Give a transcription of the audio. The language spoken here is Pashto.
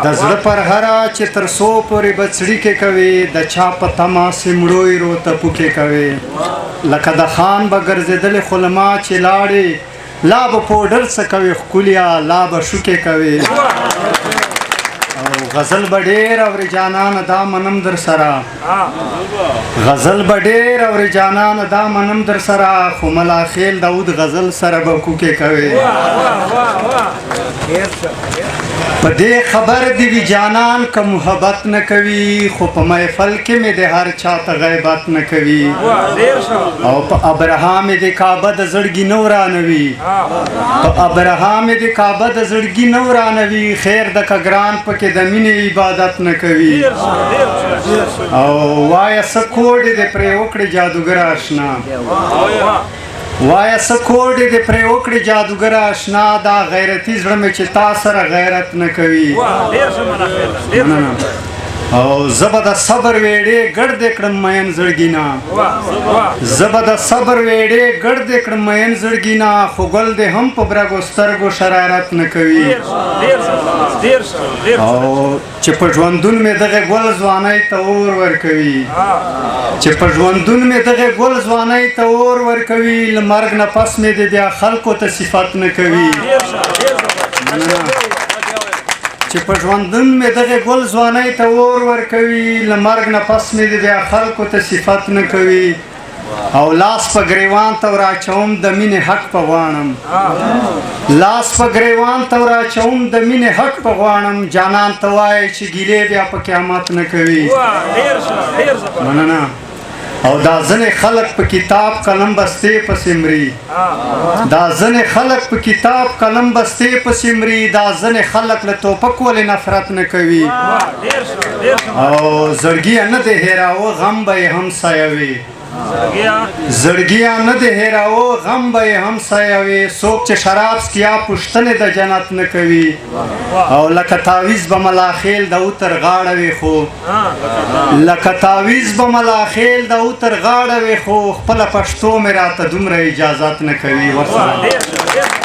د زړه پر هره چې تر څو پورې بڅړي کې کوي د چا په تما سیمړوي رو تپو کې کوي لکه د خان به ګرځېدلې خلما چې لاړې لا به پوډر څه کوي ښکلیا لا به شوکې کوي او غزل به ډېر اورې جانانه دا منم در سره غزل به ډېر اورې جانانه دا منم در سره خو ملا خیل داود غزل سره به کوکې کوي په دې خبر دی وی جانان که محبت نه کوي خو په محفل کې مې د هر چاته غیبت نه کوي او په ابراهام د کعبه د زړګي نو رانوي په ابراهام د کعبه د زړګي نو رانوي خیر د کګران پکې د مینې عبادت نه کوي او وای سکوډ دې پرې وکړي جادوګر آشنا وای سکوډ دې پرې وکړي جادوګر آشنا دا غیرتی زړه مې چې تا سره غیرت نه کوي او زبا د صبر ویډې ګړ دې کړم مین زړګینا زبا د صبر ویډې ګړ دې کړم مین زړګینا خو ګل دې هم په برګو سترګو شرارت نه کوي او چې په ژوندون مې دغه ګل ځوانۍ ته اور ورکوي چې په ژوندون مې دغه ګل ځوانۍ ته اور ورکوي له مرګ نه پس مې دې بیا خلکو ته صفت نه کوي چې په ژوندون مې دغه ګل ځوانۍ ته اور ورکوي له مرګ نه پس مې د بیا خلکو ته صفت نه کوي او لاس په ګریوان ته وراچوم د مینې حق په غواړم لاس په ګریوان ته وراچوم د مینې حق په غواړم جانان ته وایي چې ګیلې بیا په قیامت نه کوي مننه او دا ځنې خلق په کتاب قلم بستې پسې مري دا ځنې خلق په کتاب قلم بستې پسې مري دا ځنې خلق له ټوپک ولې نفرت نه کوي او زړګیه نه دې هېراوه غم به یې هم سایوي زړګیه نه دې هېراوه غم به یې هم سایوي څوک چې شراب څکیا پوښتنې د جنت نه کوي او لکه تعویز به ملاخیل د اوتر غاړه وي خو لکه تعویز به ملاخیل د اوتر غاړه وي خو خپله پښتو مې راته دومره اجازت نه کوي ورسره